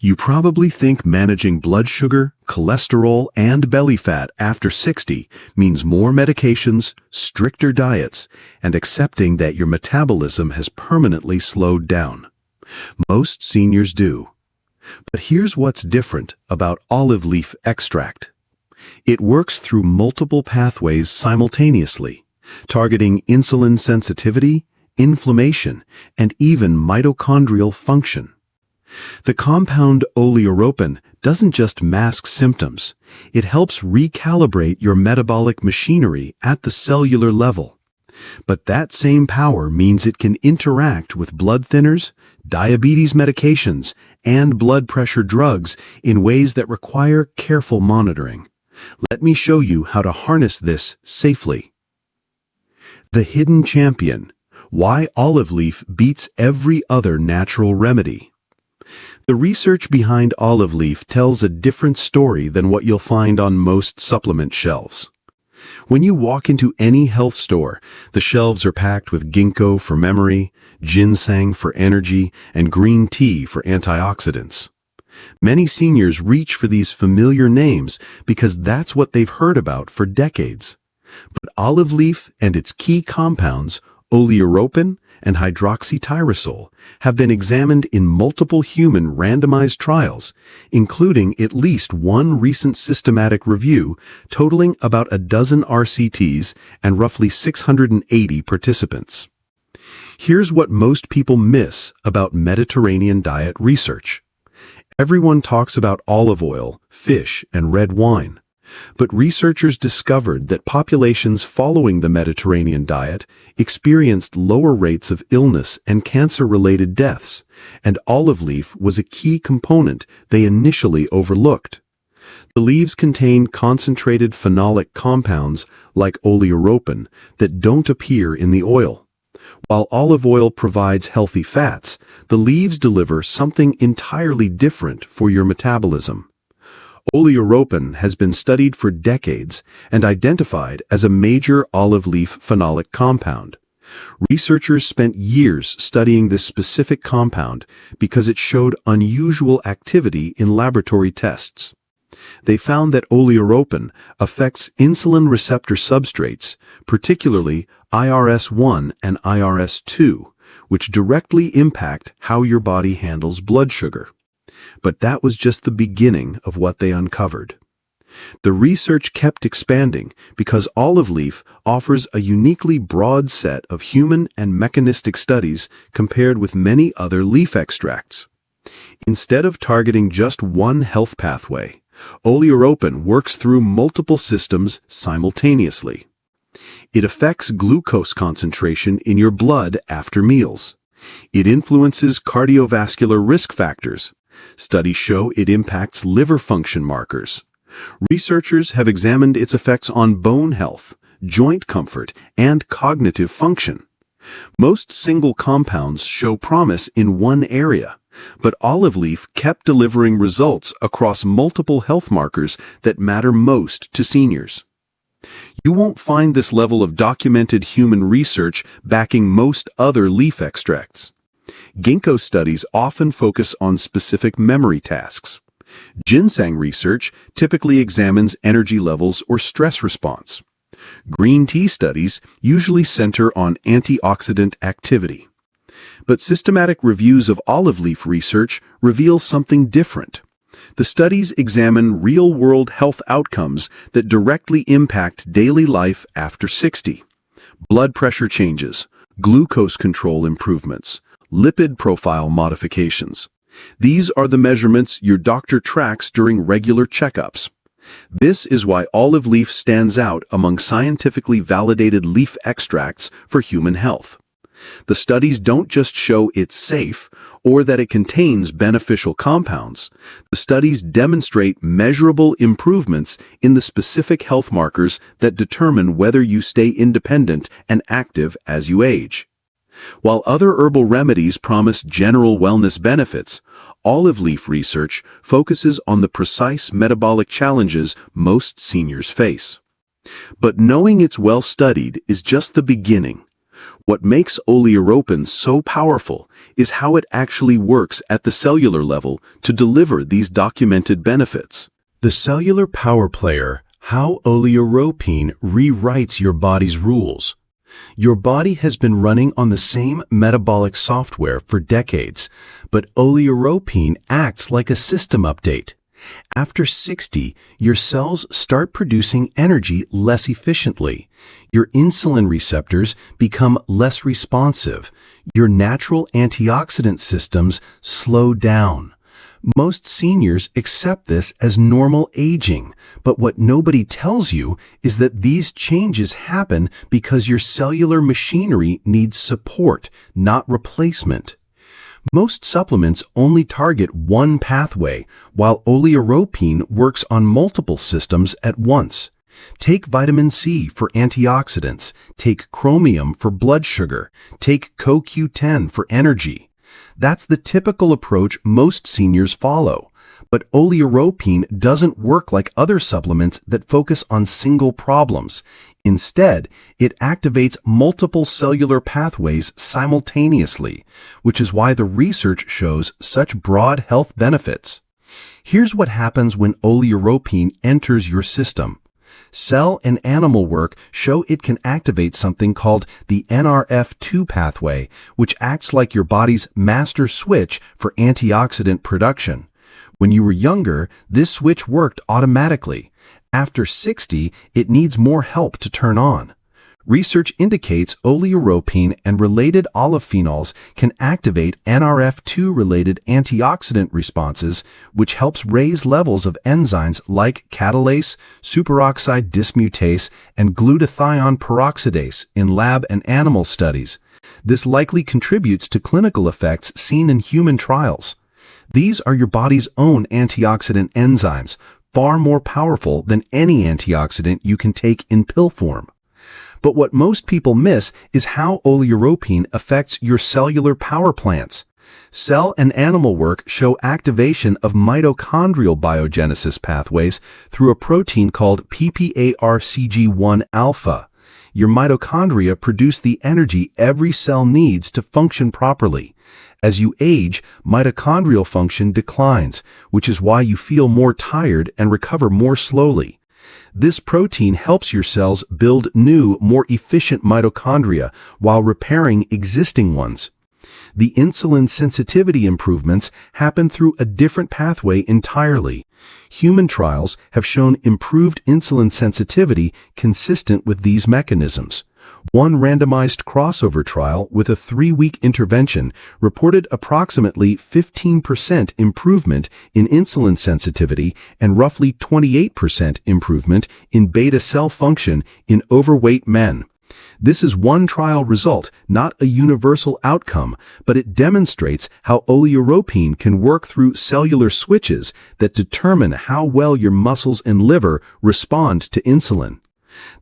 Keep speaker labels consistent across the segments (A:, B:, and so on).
A: You probably think managing blood sugar, cholesterol, and belly fat after 60 means more medications, stricter diets, and accepting that your metabolism has permanently slowed down. Most seniors do. But here's what's different about olive leaf extract. It works through multiple pathways simultaneously, targeting insulin sensitivity, inflammation, and even mitochondrial function. The compound oleuropein doesn't just mask symptoms, it helps recalibrate your metabolic machinery at the cellular level. But that same power means it can interact with blood thinners, diabetes medications, and blood pressure drugs in ways that require careful monitoring. Let me show you how to harness this safely. The hidden champion: why olive leaf beats every other natural remedy. The research behind olive leaf tells a different story than what you'll find on most supplement shelves. When you walk into any health store, the shelves are packed with ginkgo for memory, ginseng for energy, and green tea for antioxidants. Many seniors reach for these familiar names because that's what they've heard about for decades. But olive leaf and its key compounds, oleuropein and hydroxytyrosol, have been examined in multiple human randomized trials, including at least one recent systematic review totaling about a dozen RCTs and roughly 680 participants. Here's what most people miss about Mediterranean diet research. Everyone talks about olive oil, fish, and red wine. But researchers discovered that populations following the Mediterranean diet experienced lower rates of illness and cancer-related deaths, and olive leaf was a key component they initially overlooked. The leaves contain concentrated phenolic compounds like oleuropein that don't appear in the oil. While olive oil provides healthy fats, the leaves deliver something entirely different for your metabolism. Oleuropein has been studied for decades and identified as a major olive leaf phenolic compound. Researchers spent years studying this specific compound because it showed unusual activity in laboratory tests. They found that oleuropein affects insulin receptor substrates, particularly IRS1 and IRS2, which directly impact how your body handles blood sugar. But that was just the beginning of what they uncovered. The research kept expanding because olive leaf offers a uniquely broad set of human and mechanistic studies compared with many other leaf extracts. Instead of targeting just one health pathway, oleuropein works through multiple systems simultaneously. It affects glucose concentration in your blood after meals. It influences cardiovascular risk factors. Studies show it impacts liver function markers. Researchers have examined its effects on bone health, joint comfort, and cognitive function. Most single compounds show promise in one area, but olive leaf kept delivering results across multiple health markers that matter most to seniors. You won't find this level of documented human research backing most other leaf extracts. Ginkgo studies often focus on specific memory tasks. Ginseng research typically examines energy levels or stress response. Green tea studies usually center on antioxidant activity. But systematic reviews of olive leaf research reveal something different. The studies examine real-world health outcomes that directly impact daily life after 60. Blood pressure changes, glucose control improvements, lipid profile modifications. These are the measurements your doctor tracks during regular checkups. This is why olive leaf stands out among scientifically validated leaf extracts for human health. The studies don't just show it's safe or that it contains beneficial compounds. The studies demonstrate measurable improvements in the specific health markers that determine whether you stay independent and active as you age. While other herbal remedies promise general wellness benefits, olive leaf research focuses on the precise metabolic challenges most seniors face. But knowing it's well studied is just the beginning. What makes oleuropein so powerful is how it actually works at the cellular level to deliver these documented benefits. The cellular power player, how oleuropein rewrites your body's rules. Your body has been running on the same metabolic software for decades, but oleuropein acts like a system update. After 60, your cells start producing energy less efficiently. Your insulin receptors become less responsive. Your natural antioxidant systems slow down. Most seniors accept this as normal aging, but what nobody tells you is that these changes happen because your cellular machinery needs support, not replacement. Most supplements only target one pathway, while oleuropein works on multiple systems at once. Take vitamin C for antioxidants, take chromium for blood sugar, take CoQ10 for energy. That's the typical approach most seniors follow. But oleuropein doesn't work like other supplements that focus on single problems. Instead, it activates multiple cellular pathways simultaneously, which is why the research shows such broad health benefits. Here's what happens when oleuropein enters your system. Cell and animal work show it can activate something called the NRF2 pathway, which acts like your body's master switch for antioxidant production. When you were younger, this switch worked automatically. After 60, it needs more help to turn on. Research indicates oleuropein and related olephenols can activate NRF2-related antioxidant responses, which helps raise levels of enzymes like catalase, superoxide dismutase, and glutathione peroxidase in lab and animal studies. This likely contributes to clinical effects seen in human trials. These are your body's own antioxidant enzymes, far more powerful than any antioxidant you can take in pill form. But what most people miss is how oleuropein affects your cellular power plants. Cell and animal work show activation of mitochondrial biogenesis pathways through a protein called PPARCG1 alpha. Your mitochondria produce the energy every cell needs to function properly. As you age, mitochondrial function declines, which is why you feel more tired and recover more slowly. This protein helps your cells build new, more efficient mitochondria while repairing existing ones. The insulin sensitivity improvements happen through a different pathway entirely. Human trials have shown improved insulin sensitivity consistent with these mechanisms. One randomized crossover trial with a 3-week intervention reported approximately 15% improvement in insulin sensitivity and roughly 28% improvement in beta cell function in overweight men. This is one trial result, not a universal outcome, but it demonstrates how oleuropein can work through cellular switches that determine how well your muscles and liver respond to insulin.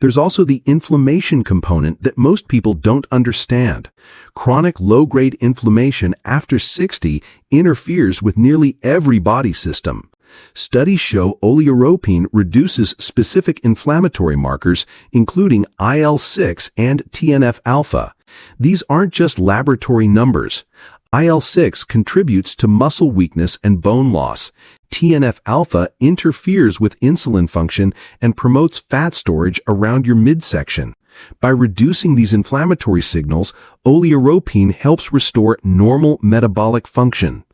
A: There's also the inflammation component that most people don't understand. Chronic low-grade inflammation after 60 interferes with nearly every body system. Studies show oleuropein reduces specific inflammatory markers, including IL-6 and TNF-alpha. These aren't just laboratory numbers. IL-6 contributes to muscle weakness and bone loss. TNF-alpha interferes with insulin function and promotes fat storage around your midsection. By reducing these inflammatory signals, oleuropein helps restore normal metabolic function.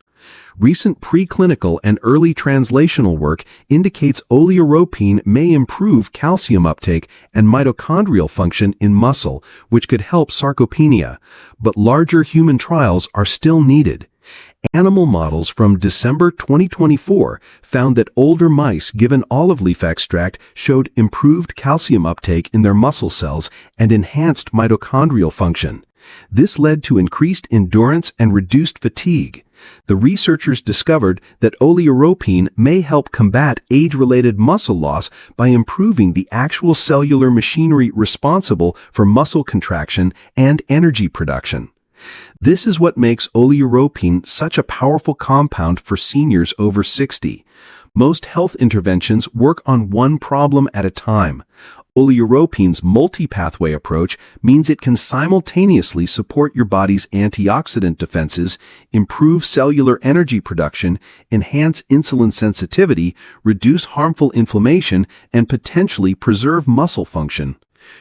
A: Recent preclinical and early translational work indicates oleuropein may improve calcium uptake and mitochondrial function in muscle, which could help sarcopenia, but larger human trials are still needed. Animal models from December 2024 found that older mice given olive leaf extract showed improved calcium uptake in their muscle cells and enhanced mitochondrial function. This led to increased endurance and reduced fatigue. The researchers discovered that oleuropein may help combat age-related muscle loss by improving the actual cellular machinery responsible for muscle contraction and energy production. This is what makes oleuropein such a powerful compound for seniors over 60. Most health interventions work on one problem at a time. Oleuropein's multi-pathway approach means it can simultaneously support your body's antioxidant defenses, improve cellular energy production, enhance insulin sensitivity, reduce harmful inflammation, and potentially preserve muscle function.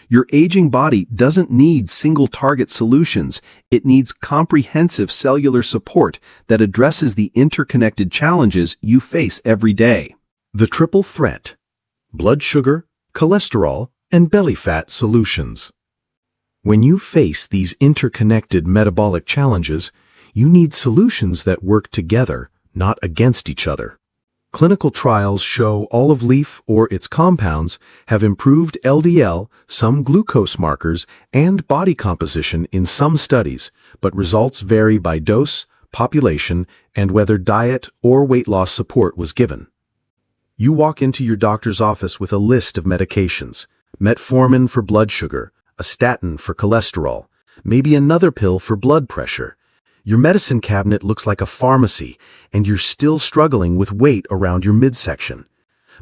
A: Your aging body doesn't need single-target solutions. It needs comprehensive cellular support that addresses the interconnected challenges you face every day. The triple threat: blood sugar, cholesterol, and belly fat solutions. When you face these interconnected metabolic challenges, you need solutions that work together, not against each other. Clinical trials show olive leaf or its compounds have improved LDL, some glucose markers, and body composition in some studies, but results vary by dose, population, and whether diet or weight loss support was given. You walk into your doctor's office with a list of medications: metformin for blood sugar, a statin for cholesterol, maybe another pill for blood pressure. Your medicine cabinet looks like a pharmacy, and you're still struggling with weight around your midsection.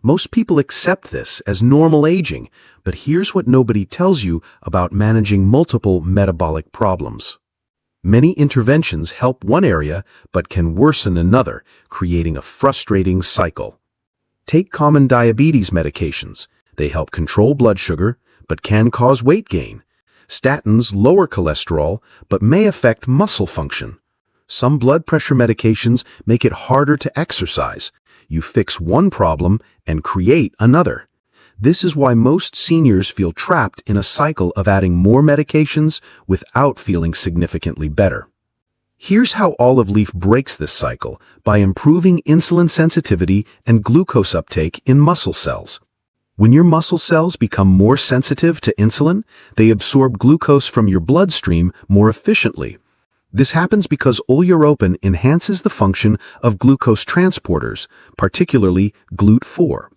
A: Most people accept this as normal aging, but here's what nobody tells you about managing multiple metabolic problems. Many interventions help one area, but can worsen another, creating a frustrating cycle. Take common diabetes medications. They help control blood sugar, but can cause weight gain. Statins lower cholesterol, but may affect muscle function. Some blood pressure medications make it harder to exercise. You fix one problem and create another. This is why most seniors feel trapped in a cycle of adding more medications without feeling significantly better. Here's how olive leaf breaks this cycle by improving insulin sensitivity and glucose uptake in muscle cells. When your muscle cells become more sensitive to insulin, they absorb glucose from your bloodstream more efficiently. This happens because oleuropein enhances the function of glucose transporters, particularly GLUT4.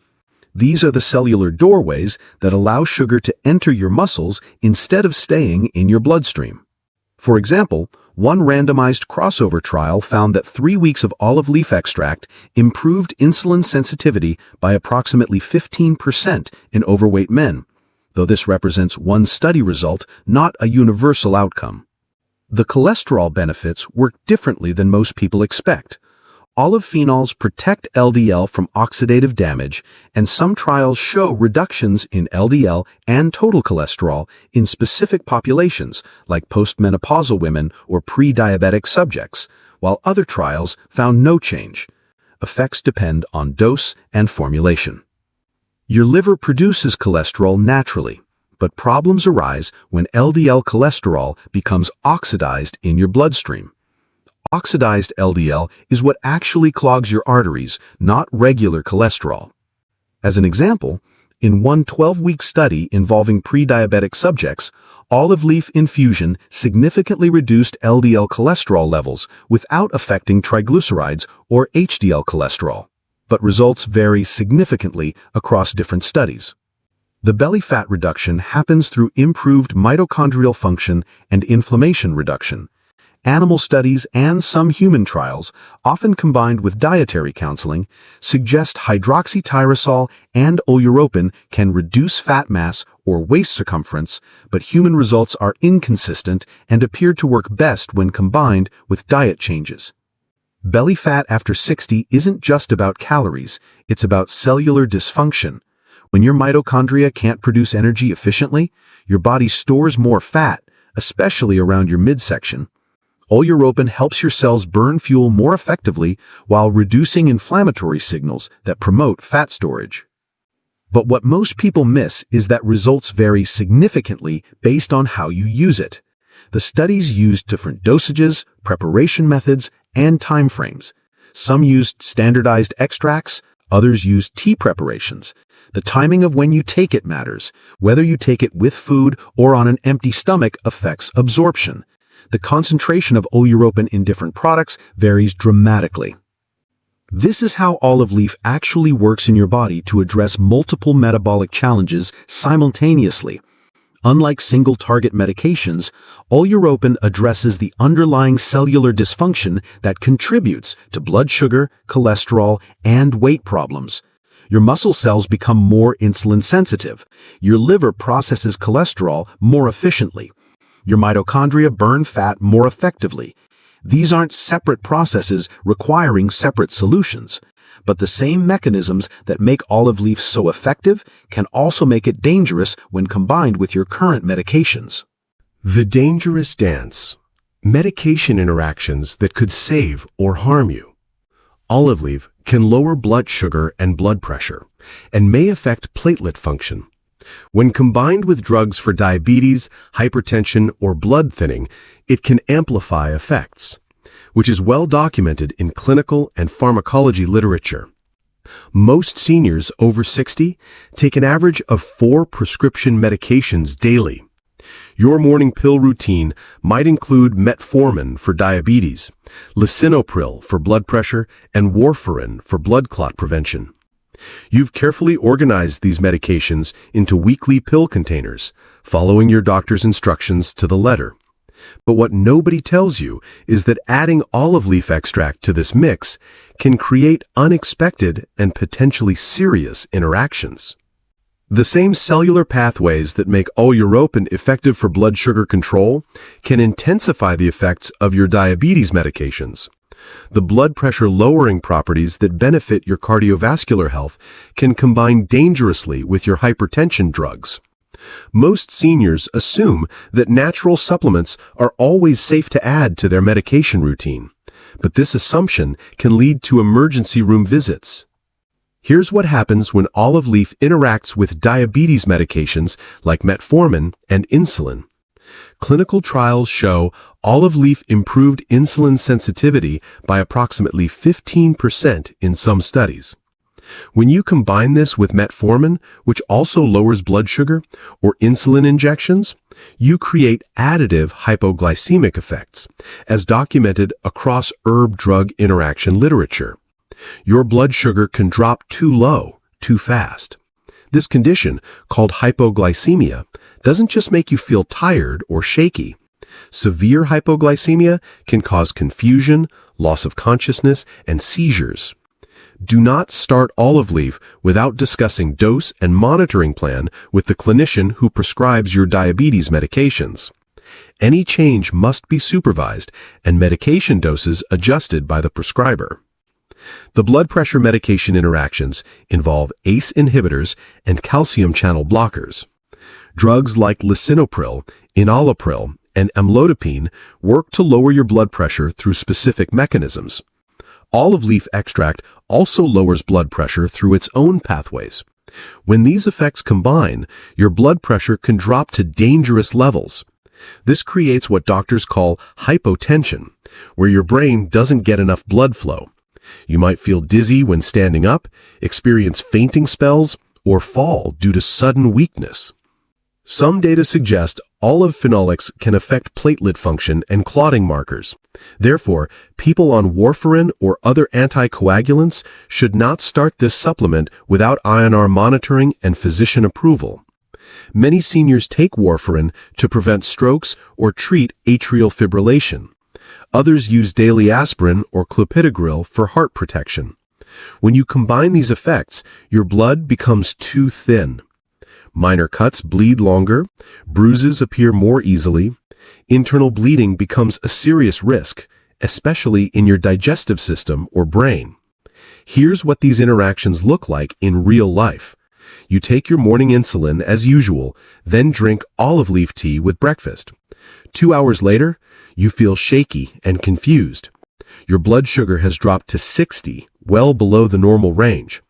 A: These are the cellular doorways that allow sugar to enter your muscles instead of staying in your bloodstream. For example, one randomized crossover trial found that 3 weeks of olive leaf extract improved insulin sensitivity by approximately 15% in overweight men, though this represents one study result, not a universal outcome. The cholesterol benefits work differently than most people expect. Olive phenols protect LDL from oxidative damage, and some trials show reductions in LDL and total cholesterol in specific populations, like postmenopausal women or pre-diabetic subjects, while other trials found no change. Effects depend on dose and formulation. Your liver produces cholesterol naturally, but problems arise when LDL cholesterol becomes oxidized in your bloodstream. Oxidized LDL is what actually clogs your arteries, not regular cholesterol. As an example, in one 12-week study involving pre-diabetic subjects, olive leaf infusion significantly reduced LDL cholesterol levels without affecting triglycerides or HDL cholesterol, but results vary significantly across different studies. The belly fat reduction happens through improved mitochondrial function and inflammation reduction. Animal studies and some human trials, often combined with dietary counseling, suggest hydroxytyrosol and oleuropein can reduce fat mass or waist circumference, but human results are inconsistent and appear to work best when combined with diet changes. Belly fat after 60 isn't just about calories, it's about cellular dysfunction. When your mitochondria can't produce energy efficiently, your body stores more fat, especially around your midsection. Oleuropein helps your cells burn fuel more effectively while reducing inflammatory signals that promote fat storage. But what most people miss is that results vary significantly based on how you use it. The studies used different dosages, preparation methods, and timeframes. Some used standardized extracts, others used tea preparations. The timing of when you take it matters. Whether you take it with food or on an empty stomach affects absorption. The concentration of oleuropein in different products varies dramatically. This is how olive leaf actually works in your body to address multiple metabolic challenges simultaneously. Unlike single-target medications, oleuropein addresses the underlying cellular dysfunction that contributes to blood sugar, cholesterol, and weight problems. Your muscle cells become more insulin sensitive. Your liver processes cholesterol more efficiently. Your mitochondria burn fat more effectively. These aren't separate processes requiring separate solutions, but the same mechanisms that make olive leaf so effective can also make it dangerous when combined with your current medications. The dangerous dance. Medication interactions that could save or harm you. Olive leaf can lower blood sugar and blood pressure, and may affect platelet function. When combined with drugs for diabetes, hypertension, or blood thinning, it can amplify effects, which is well documented in clinical and pharmacology literature. Most seniors over 60 take an average of 4 prescription medications daily. Your morning pill routine might include metformin for diabetes, lisinopril for blood pressure, and warfarin for blood clot prevention. You've carefully organized these medications into weekly pill containers, following your doctor's instructions to the letter. But what nobody tells you is that adding olive leaf extract to this mix can create unexpected and potentially serious interactions. The same cellular pathways that make oleuropein effective for blood sugar control can intensify the effects of your diabetes medications. The blood pressure lowering properties that benefit your cardiovascular health can combine dangerously with your hypertension drugs. Most seniors assume that natural supplements are always safe to add to their medication routine, but this assumption can lead to emergency room visits. Here's what happens when olive leaf interacts with diabetes medications like metformin and insulin. Clinical trials show olive leaf improved insulin sensitivity by approximately 15% in some studies. When you combine this with metformin, which also lowers blood sugar, or insulin injections, you create additive hypoglycemic effects, as documented across herb-drug interaction literature. Your blood sugar can drop too low, too fast. This condition, called hypoglycemia, doesn't just make you feel tired or shaky. Severe hypoglycemia can cause confusion, loss of consciousness, and seizures. Do not start olive leaf without discussing dose and monitoring plan with the clinician who prescribes your diabetes medications. Any change must be supervised and medication doses adjusted by the prescriber. The blood pressure medication interactions involve ACE inhibitors and calcium channel blockers. Drugs like lisinopril, enalapril, and amlodipine work to lower your blood pressure through specific mechanisms. Olive leaf extract also lowers blood pressure through its own pathways. When these effects combine, your blood pressure can drop to dangerous levels. This creates what doctors call hypotension, where your brain doesn't get enough blood flow. You might feel dizzy when standing up, experience fainting spells, or fall due to sudden weakness. Some data suggest olive phenolics can affect platelet function and clotting markers. Therefore, people on warfarin or other anticoagulants should not start this supplement without INR monitoring and physician approval. Many seniors take warfarin to prevent strokes or treat atrial fibrillation. Others use daily aspirin or clopidogrel for heart protection. When you combine these effects, your blood becomes too thin. Minor cuts bleed longer, bruises appear more easily, internal bleeding becomes a serious risk, especially in your digestive system or brain. Here's what these interactions look like in real life. You take your morning insulin as usual, then drink olive leaf tea with breakfast. 2 hours later, you feel shaky and confused. Your blood sugar has dropped to 60, well below the normal range.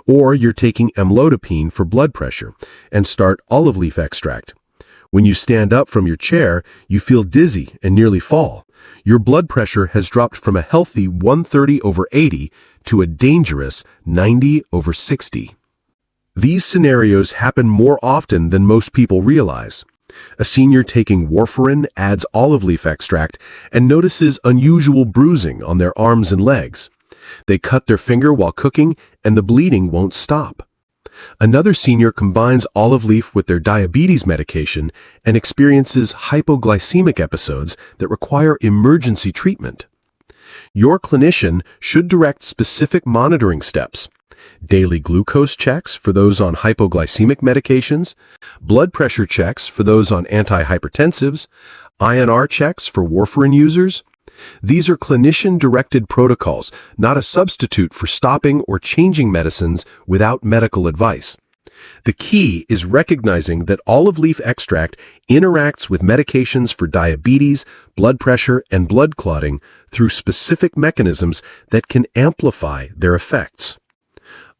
A: Or you're taking amlodipine for blood pressure and start olive leaf extract. When you stand up from your chair, you feel dizzy and nearly fall. Your blood pressure has dropped from a healthy 130/80 to a dangerous 90/60. These scenarios happen more often than most people realize. A senior taking warfarin adds olive leaf extract and notices unusual bruising on their arms and legs. They cut their finger while cooking and the bleeding won't stop. Another senior combines olive leaf with their diabetes medication and experiences hypoglycemic episodes that require emergency treatment. Your clinician should direct specific monitoring steps. Daily glucose checks for those on hypoglycemic medications, blood pressure checks for those on antihypertensives, INR checks for warfarin users. These are clinician-directed protocols, not a substitute for stopping or changing medicines without medical advice. The key is recognizing that olive leaf extract interacts with medications for diabetes, blood pressure, and blood clotting through specific mechanisms that can amplify their effects.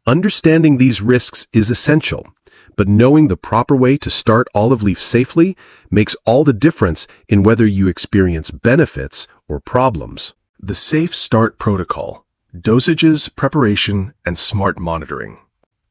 A: Understanding these risks is essential, but knowing the proper way to start olive leaf safely makes all the difference in whether you experience benefits or problems. The Safe Start Protocol: dosages, preparation, and smart monitoring.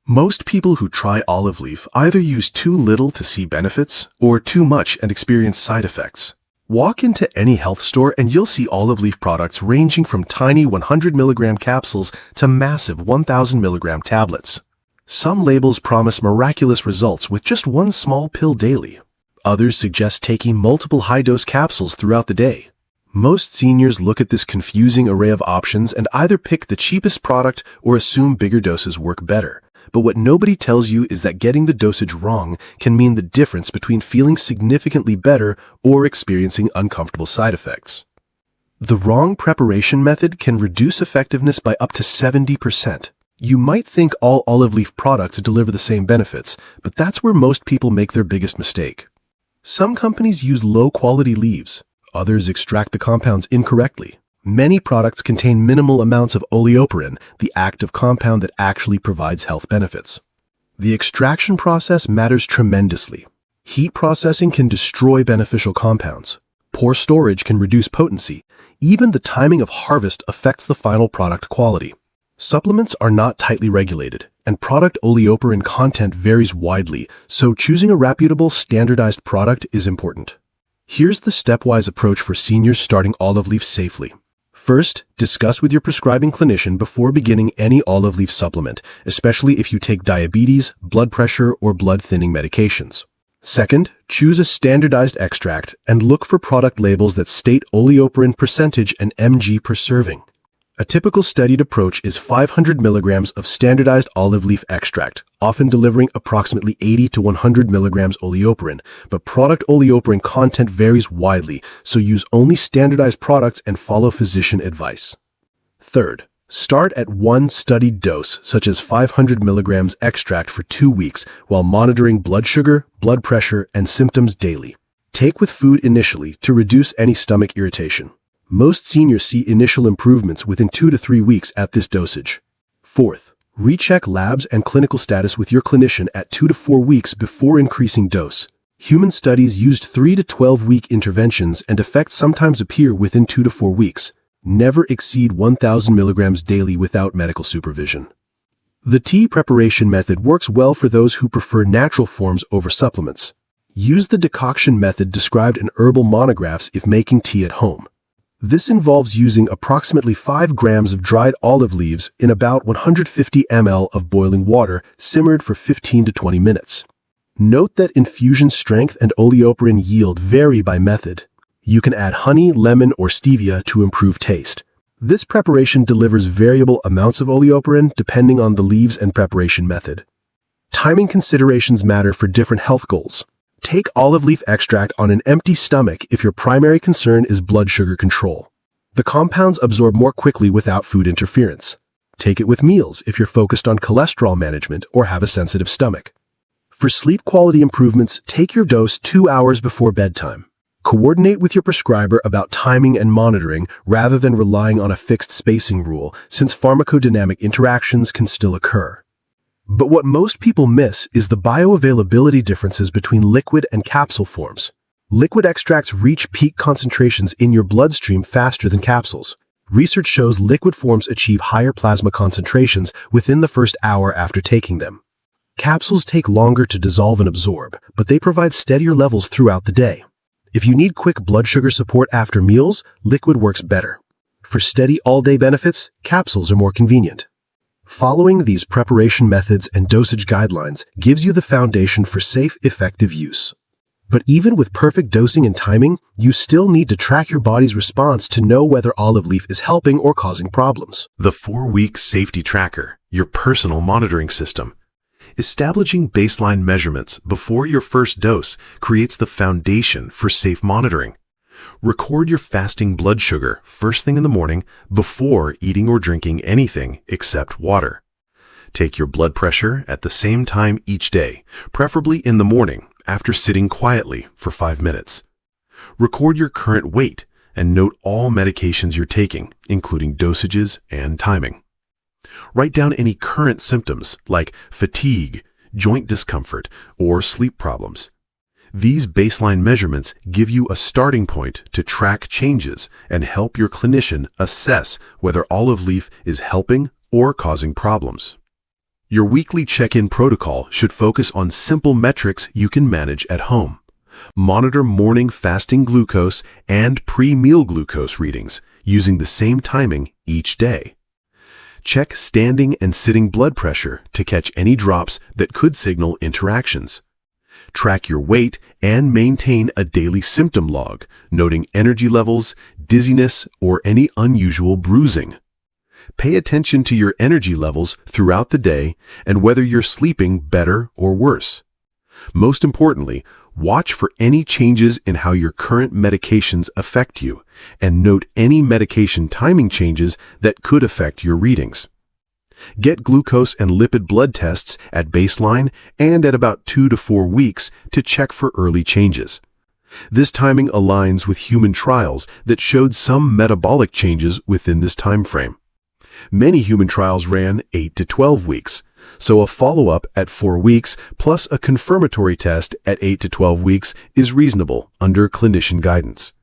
A: Most people who try olive leaf either use too little to see benefits or too much and experience side effects. Walk into any health store and you'll see olive leaf products ranging from tiny 100 milligram capsules to massive 1000 milligram tablets. Some labels promise miraculous results with just one small pill daily. Others suggest taking multiple high-dose capsules throughout the day. Most seniors look at this confusing array of options and either pick the cheapest product or assume bigger doses work better. But what nobody tells you is that getting the dosage wrong can mean the difference between feeling significantly better or experiencing uncomfortable side effects. The wrong preparation method can reduce effectiveness by up to 70%. You might think all olive leaf products deliver the same benefits, but that's where most people make their biggest mistake. Some companies use low-quality leaves. Others extract the compounds incorrectly. Many products contain minimal amounts of oleuropein, the active compound that actually provides health benefits. The extraction process matters tremendously. Heat processing can destroy beneficial compounds. Poor storage can reduce potency. Even the timing of harvest affects the final product quality. Supplements are not tightly regulated, and product oleuropein content varies widely, so choosing a reputable, standardized product is important. Here's the stepwise approach for seniors starting olive leaf safely. First, discuss with your prescribing clinician before beginning any olive leaf supplement, especially if you take diabetes, blood pressure, or blood thinning medications. Second, choose a standardized extract and look for product labels that state oleuropein percentage and mg per serving. A typical studied approach is 500 milligrams of standardized olive leaf extract, often delivering approximately 80 to 100 milligrams oleuropein, but product oleuropein content varies widely, so use only standardized products and follow physician advice. Third, start at one studied dose, such as 500 milligrams extract for 2 weeks, while monitoring blood sugar, blood pressure, and symptoms daily. Take with food initially to reduce any stomach irritation. Most seniors see initial improvements within 2 to 3 weeks at this dosage. Fourth, recheck labs and clinical status with your clinician at 2 to 4 weeks before increasing dose. Human studies used 3 to 12-week interventions, and effects sometimes appear within 2 to 4 weeks. Never exceed 1000 milligrams daily without medical supervision. The tea preparation method works well for those who prefer natural forms over supplements. Use the decoction method described in herbal monographs if making tea at home. This involves using approximately 5 grams of dried olive leaves in about 150 ml of boiling water, simmered for 15 to 20 minutes. Note that infusion strength and oleuropein yield vary by method. You can add honey, lemon, or stevia to improve taste. This preparation delivers variable amounts of oleuropein depending on the leaves and preparation method. Timing considerations matter for different health goals. Take olive leaf extract on an empty stomach if your primary concern is blood sugar control. The compounds absorb more quickly without food interference. Take it with meals if you're focused on cholesterol management or have a sensitive stomach. For sleep quality improvements, take your dose 2 hours before bedtime. Coordinate with your prescriber about timing and monitoring rather than relying on a fixed spacing rule, since pharmacodynamic interactions can still occur. But what most people miss is the bioavailability differences between liquid and capsule forms. Liquid extracts reach peak concentrations in your bloodstream faster than capsules. Research shows liquid forms achieve higher plasma concentrations within the first hour after taking them. Capsules take longer to dissolve and absorb, but they provide steadier levels throughout the day. If you need quick blood sugar support after meals, liquid works better. For steady all-day benefits, capsules are more convenient. Following these preparation methods and dosage guidelines gives you the foundation for safe, effective use.
B: But even with perfect dosing and timing, you still need to track your body's response to know whether olive leaf is helping or causing problems.
A: The 4-week safety tracker, your personal monitoring system. Establishing baseline measurements before your first dose creates the foundation for safe monitoring. Record your fasting blood sugar first thing in the morning before eating or drinking anything except water. Take your blood pressure at the same time each day, preferably in the morning after sitting quietly for 5 minutes. Record your current weight and note all medications you're taking, including dosages and timing. Write down any current symptoms like fatigue, joint discomfort, or sleep problems. These baseline measurements give you a starting point to track changes and help your clinician assess whether olive leaf is helping or causing problems. Your weekly check-in protocol should focus on simple metrics you can manage at home. Monitor morning fasting glucose and pre-meal glucose readings using the same timing each day. Check standing and sitting blood pressure to catch any drops that could signal interactions. Track your weight and maintain a daily symptom log, noting energy levels, dizziness, or any unusual bruising. Pay attention to your energy levels throughout the day and whether you're sleeping better or worse. Most importantly, watch for any changes in how your current medications affect you and note any medication timing changes that could affect your readings. Get glucose and lipid blood tests at baseline and at about 2 to 4 weeks to check for early changes. This timing aligns with human trials that showed some metabolic changes within this time frame. Many human trials ran 8 to 12 weeks, so a follow-up at 4 weeks plus a confirmatory test at 8 to 12 weeks is reasonable under clinician guidance.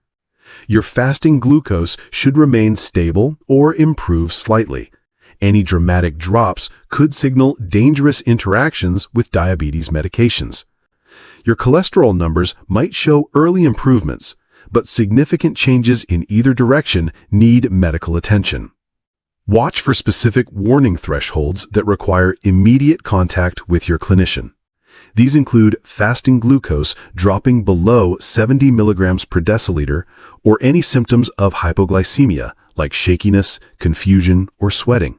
A: Your fasting glucose should remain stable or improve slightly. Any dramatic drops could signal dangerous interactions with diabetes medications. Your cholesterol numbers might show early improvements, but significant changes in either direction need medical attention. Watch for specific warning thresholds that require immediate contact with your clinician. These include fasting glucose dropping below 70 milligrams per deciliter or any symptoms of hypoglycemia like shakiness, confusion, or sweating.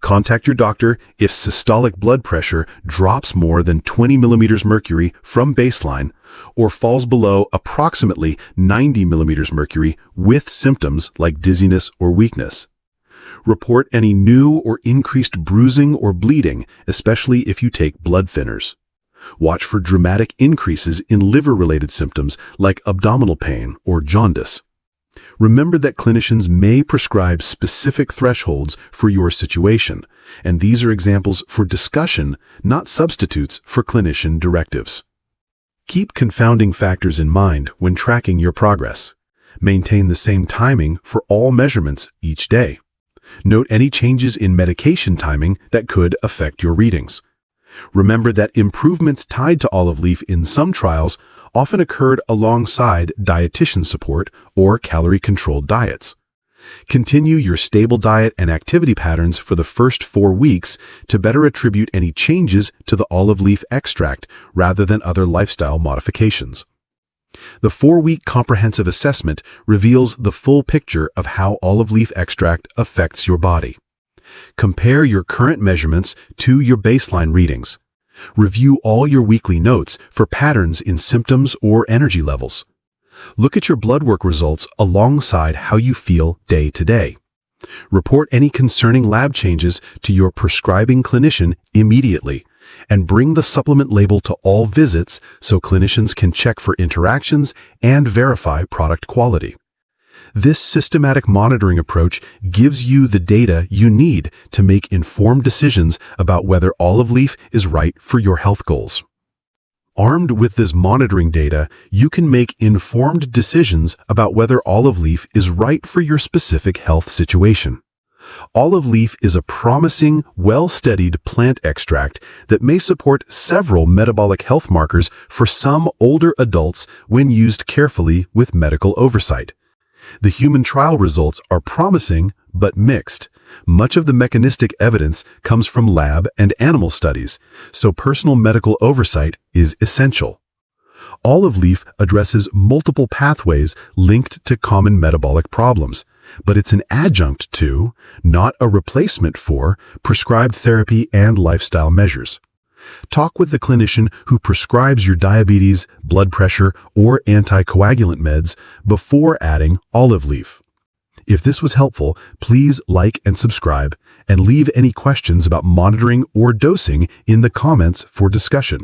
A: Contact your doctor if systolic blood pressure drops more than 20 millimeters mercury from baseline or falls below approximately 90 millimeters mercury with symptoms like dizziness or weakness. Report any new or increased bruising or bleeding, especially if you take blood thinners. Watch for dramatic increases in liver-related symptoms like abdominal pain or jaundice. Remember that clinicians may prescribe specific thresholds for your situation, and these are examples for discussion, not substitutes for clinician directives. Keep confounding factors in mind when tracking your progress. Maintain the same timing for all measurements each day. Note any changes in medication timing that could affect your readings. Remember that improvements tied to olive leaf in some trials often occurred alongside dietitian support or calorie-controlled diets. Continue your stable diet and activity patterns for the first 4 weeks to better attribute any changes to the olive leaf extract rather than other lifestyle modifications. The 4-week comprehensive assessment reveals the full picture of how olive leaf extract affects your body. Compare your current measurements to your baseline readings. Review all your weekly notes for patterns in symptoms or energy levels. Look at your blood work results alongside how you feel day to day. Report any concerning lab changes to your prescribing clinician immediately, and bring the supplement label to all visits so clinicians can check for interactions and verify product quality. This systematic monitoring approach gives you the data you need to make informed decisions about whether olive leaf is right for your health goals. Armed with this monitoring data, you can make informed decisions about whether olive leaf is right for your specific health situation. Olive leaf is a promising, well-studied plant extract that may support several metabolic health markers for some older adults when used carefully with medical oversight. The human trial results are promising but mixed. Much of the mechanistic evidence comes from lab and animal studies, so personal medical oversight is essential. Olive leaf addresses multiple pathways linked to common metabolic problems, but it's an adjunct to, not a replacement for, prescribed therapy and lifestyle measures. Talk with the clinician who prescribes your diabetes, blood pressure, or anticoagulant meds before adding olive leaf. If this was helpful, please like and subscribe, and leave any questions about monitoring or dosing in the comments for discussion.